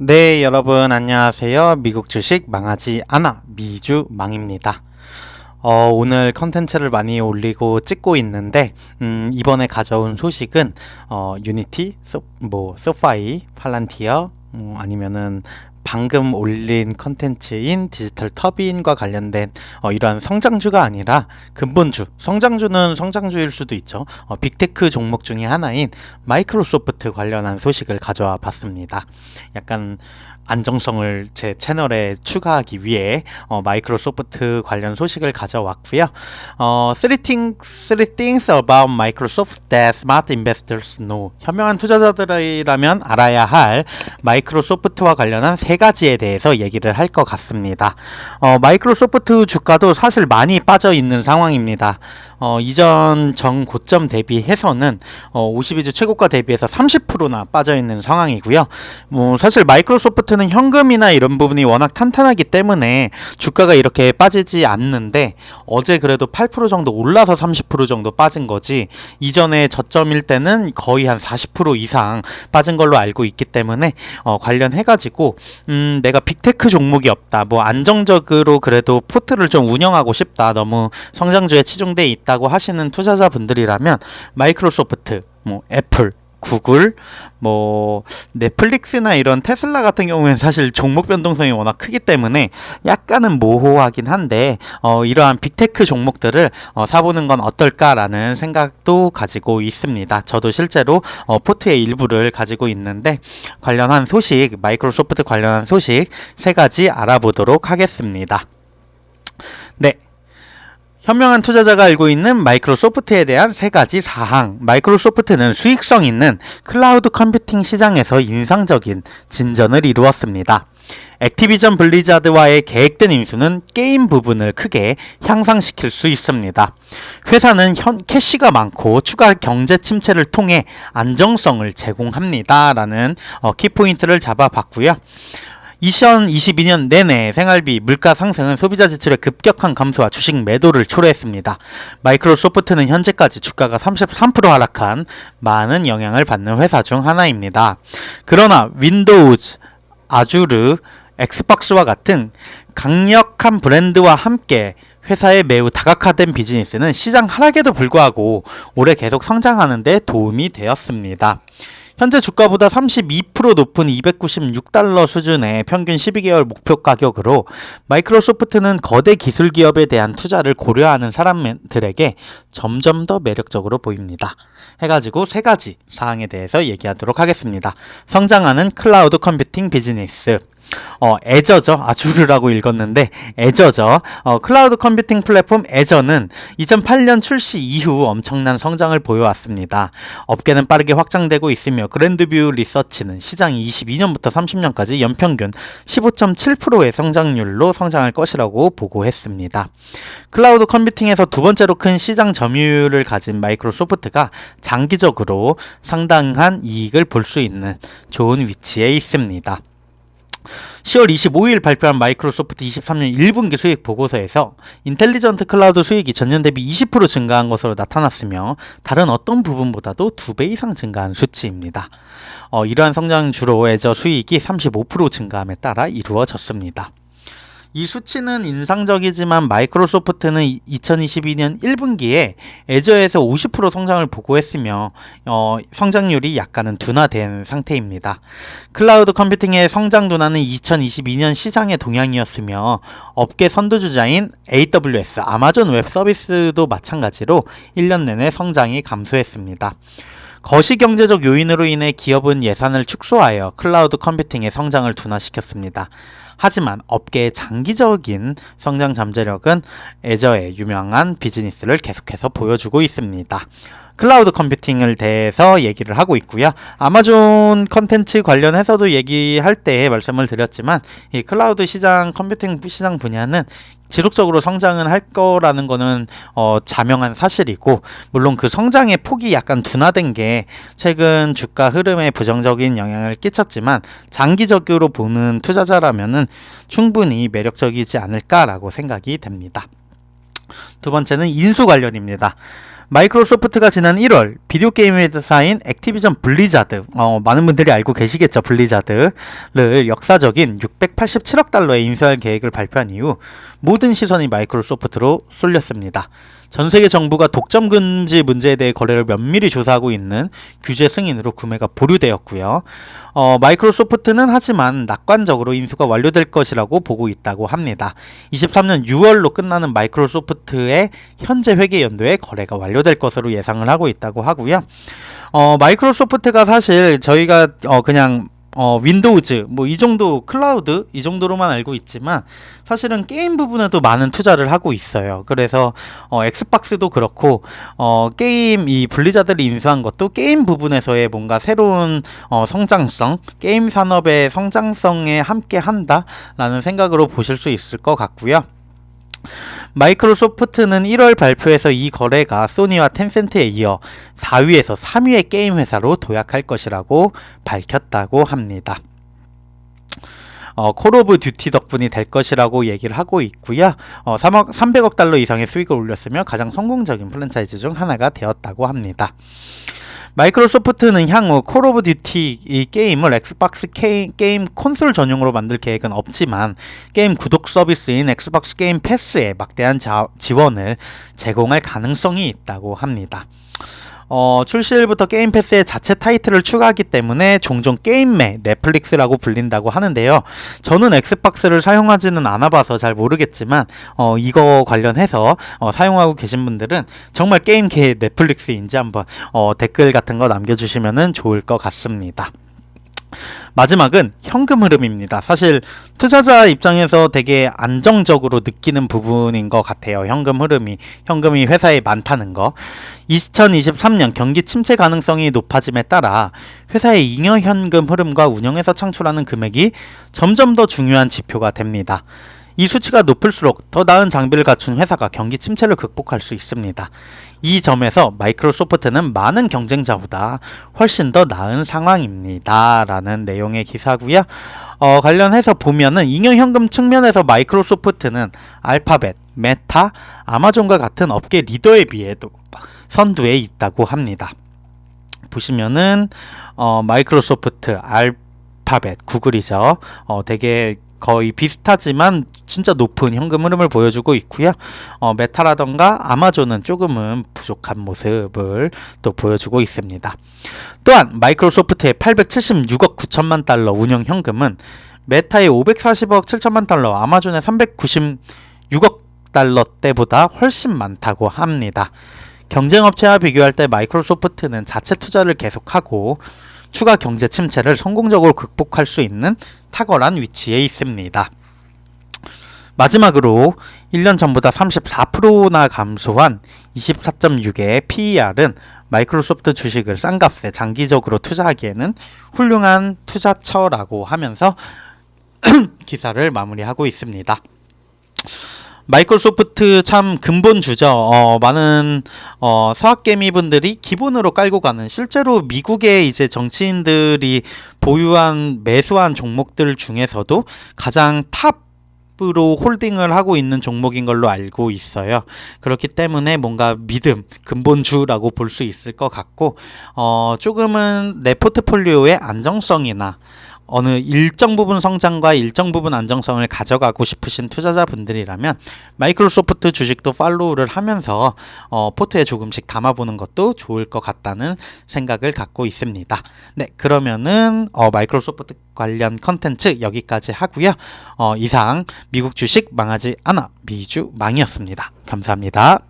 네, 여러분 안녕하세요. 미국 주식 망하지 않아 미주망입니다. 오늘 컨텐츠를 많이 올리고 찍고 있는데 이번에 가져온 소식은 유니티, 소파이, 팔란티어, 아니면은 방금 올린 컨텐츠인 디지털 터빈과 관련된 이러한 성장주가 아니라 근본주, 성장주는 성장주일 수도 있죠. 빅테크 종목 중에 하나인 마이크로소프트 관련한 소식을 가져와 봤습니다. 약간 안정성을 제 채널에 추가하기 위해 마이크로소프트 관련 소식을 가져왔고요. Three things about Microsoft that smart investors know. 현명한 투자자들이라면 알아야 할 마이크로소프트와 관련한 세 가지에 대해서 얘기를 할 것 같습니다. 마이크로소프트 주가도 사실 많이 빠져 있는 상황입니다. 이전 전 고점 대비해서는 52주 최고가 대비해서 30%나 빠져 있는 상황이고요. 사실 마이크로소프트는 현금이나 이런 부분이 워낙 탄탄하기 때문에 주가가 이렇게 빠지지 않는데 어제 그래도 8% 정도 올라서 30% 정도 빠진 거지, 이전에 저점일 때는 거의 한 40% 이상 빠진 걸로 알고 있기 때문에 관련해가지고 내가 빅테크 종목이 없다, 안정적으로 그래도 포트를 좀 운영하고 싶다, 너무 성장주에 치중돼 있다고 하시는 투자자분들이라면 마이크로소프트, 애플, 구글, 넷플릭스나 이런 테슬라 같은 경우에는 사실 종목 변동성이 워낙 크기 때문에 약간은 모호하긴 한데 이러한 빅테크 종목들을 사보는 건 어떨까라는 생각도 가지고 있습니다. 저도 실제로 포트의 일부를 가지고 있는데 관련한 소식, 마이크로소프트 관련한 소식 세 가지 알아보도록 하겠습니다. 네. 현명한 투자자가 알고 있는 마이크로소프트에 대한 세 가지 사항. 마이크로소프트는 수익성 있는 클라우드 컴퓨팅 시장에서 인상적인 진전을 이루었습니다. 액티비전 블리자드와의 계획된 인수는 게임 부분을 크게 향상시킬 수 있습니다. 회사는 캐시가 많고 추가 경제 침체를 통해 안정성을 제공합니다. 라는 키포인트를 잡아봤고요. 2022년 내내 생활비, 물가 상승은 소비자 지출의 급격한 감소와 주식 매도를 초래했습니다. 마이크로소프트는 현재까지 주가가 33% 하락한 많은 영향을 받는 회사 중 하나입니다. 그러나 윈도우즈, 아주르, 엑스박스와 같은 강력한 브랜드와 함께 회사의 매우 다각화된 비즈니스는 시장 하락에도 불구하고 올해 계속 성장하는 데 도움이 되었습니다. 현재 주가보다 32% 높은 $296 수준의 평균 12개월 목표 가격으로 마이크로소프트는 거대 기술 기업에 대한 투자를 고려하는 사람들에게 점점 더 매력적으로 보입니다. 해가지고 세 가지 사항에 대해서 얘기하도록 하겠습니다. 성장하는 클라우드 컴퓨팅 비즈니스. 애저죠. 아주르라고 읽었는데 애저죠. 클라우드 컴퓨팅 플랫폼 애저는 2008년 출시 이후 엄청난 성장을 보여왔습니다. 업계는 빠르게 확장되고 있으며 그랜드뷰 리서치는 시장이 22년부터 30년까지 연평균 15.7%의 성장률로 성장할 것이라고 보고했습니다. 클라우드 컴퓨팅에서 두 번째로 큰 시장 점유율을 가진 마이크로소프트가 장기적으로 상당한 이익을 볼 수 있는 좋은 위치에 있습니다. 10월 25일 발표한 마이크로소프트 23년 1분기 수익 보고서에서 인텔리전트 클라우드 수익이 전년 대비 20% 증가한 것으로 나타났으며 다른 어떤 부분보다도 2배 이상 증가한 수치입니다. 이러한 성장주로 애저 수익이 35% 증가함에 따라 이루어졌습니다. 이 수치는 인상적이지만 마이크로소프트는 2022년 1분기에 애저에서 50% 성장을 보고했으며 성장률이 약간은 둔화된 상태입니다. 클라우드 컴퓨팅의 성장 둔화는 2022년 시장의 동향이었으며 업계 선두주자인 AWS, 아마존 웹 서비스도 마찬가지로 1년 내내 성장이 감소했습니다. 거시경제적 요인으로 인해 기업은 예산을 축소하여 클라우드 컴퓨팅의 성장을 둔화시켰습니다. 하지만 업계의 장기적인 성장 잠재력은 애저의 유명한 비즈니스를 계속해서 보여주고 있습니다. 클라우드 컴퓨팅을 대해서 얘기를 하고 있고요. 아마존 컨텐츠 관련해서도 얘기할 때 말씀을 드렸지만 이 클라우드 시장, 컴퓨팅 시장 분야는 지속적으로 성장은 할 거라는 거는 자명한 사실이고, 물론 그 성장의 폭이 약간 둔화된 게 최근 주가 흐름에 부정적인 영향을 끼쳤지만 장기적으로 보는 투자자라면은 충분히 매력적이지 않을까라고 생각이 됩니다. 두 번째는 인수 관련입니다. 마이크로소프트가 지난 1월 비디오 게임 회사인 액티비전 블리자드, 많은 분들이 알고 계시겠죠. 블리자드를 역사적인 687억 달러에 인수할 계획을 발표한 이후 모든 시선이 마이크로소프트로 쏠렸습니다. 전 세계 정부가 독점 금지 문제에 대해 거래를 면밀히 조사하고 있는 규제 승인으로 구매가 보류되었고요. 마이크로소프트는 하지만 낙관적으로 인수가 완료될 것이라고 보고 있다고 합니다. 23년 6월로 끝나는 마이크로소프트의 현재 회계 연도에 거래가 완료될 것으로 예상을 하고 있다고 하고요. 마이크로소프트가 사실 저희가 그냥 윈도우즈 뭐 이 정도 클라우드 이 정도로만 알고 있지만 사실은 게임 부분에도 많은 투자를 하고 있어요. 그래서 엑스박스도 그렇고 게임 이 블리자드를 인수한 것도 게임 부분에서의 뭔가 새로운 성장성, 게임 산업의 성장성에 함께 한다라는 생각으로 보실 수 있을 것 같고요. 마이크로소프트는 1월 발표에서 이 거래가 소니와 텐센트에 이어 4위에서 3위의 게임 회사로 도약할 것이라고 밝혔다고 합니다. 콜 오브 듀티 덕분이 될 것이라고 얘기를 하고 있고요. 300억 달러 이상의 수익을 올렸으며 가장 성공적인 프랜차이즈 중 하나가 되었다고 합니다. 마이크로소프트는 향후 콜 오브 듀티 이 게임을 엑스박스 게임 콘솔 전용으로 만들 계획은 없지만 게임 구독 서비스인 엑스박스 게임 패스에 막대한 지원을 제공할 가능성이 있다고 합니다. 출시일부터 게임 패스에 자체 타이틀을 추가하기 때문에 종종 게임매, 넷플릭스라고 불린다고 하는데요. 저는 엑스박스를 사용하지는 않아봐서 잘 모르겠지만 이거 관련해서 사용하고 계신 분들은 정말 게임계의 넷플릭스인지 한번 댓글 같은 거 남겨주시면 좋을 것 같습니다. 마지막은 현금 흐름입니다. 사실 투자자 입장에서 되게 안정적으로 느끼는 부분인 것 같아요. 현금이 회사에 많다는 거. 2023년 경기 침체 가능성이 높아짐에 따라 회사의 잉여 현금 흐름과 운영에서 창출하는 금액이 점점 더 중요한 지표가 됩니다. 이 수치가 높을수록 더 나은 장비를 갖춘 회사가 경기 침체를 극복할 수 있습니다. 이 점에서 마이크로소프트는 많은 경쟁자보다 훨씬 더 나은 상황입니다. 라는 내용의 기사고요. 관련해서 보면은 잉여 현금 측면에서 마이크로소프트는 알파벳, 메타, 아마존과 같은 업계 리더에 비해도 선두에 있다고 합니다. 보시면은 마이크로소프트, 알파벳, 구글이죠. 되게 거의 비슷하지만 진짜 높은 현금 흐름을 보여주고 있고요. 메타라던가 아마존은 조금은 부족한 모습을 또 보여주고 있습니다. 또한 마이크로소프트의 876억 9천만 달러 운영 현금은 메타의 540억 7천만 달러, 아마존의 396억 달러대보다 훨씬 많다고 합니다. 경쟁업체와 비교할 때 마이크로소프트는 자체 투자를 계속하고 추가 경제 침체를 성공적으로 극복할 수 있는 탁월한 위치에 있습니다. 마지막으로 1년 전보다 34%나 감소한 24.6의 PER은 마이크로소프트 주식을 싼 값에 장기적으로 투자하기에는 훌륭한 투자처라고 하면서 기사를 마무리하고 있습니다. 마이크로소프트 참 근본주죠. 많은 서학개미 분들이 기본으로 깔고 가는, 실제로 미국의 이제 정치인들이 보유한 매수한 종목들 중에서도 가장 탑으로 홀딩을 하고 있는 종목인 걸로 알고 있어요. 그렇기 때문에 뭔가 믿음, 근본주라고 볼 수 있을 것 같고, 조금은 내 포트폴리오의 안정성이나 어느 일정 부분 성장과 일정 부분 안정성을 가져가고 싶으신 투자자분들이라면 마이크로소프트 주식도 팔로우를 하면서 포트에 조금씩 담아보는 것도 좋을 것 같다는 생각을 갖고 있습니다. 네, 그러면은 마이크로소프트 관련 컨텐츠 여기까지 하고요. 이상 미국 주식 망하지 않아 미주망이었습니다. 감사합니다.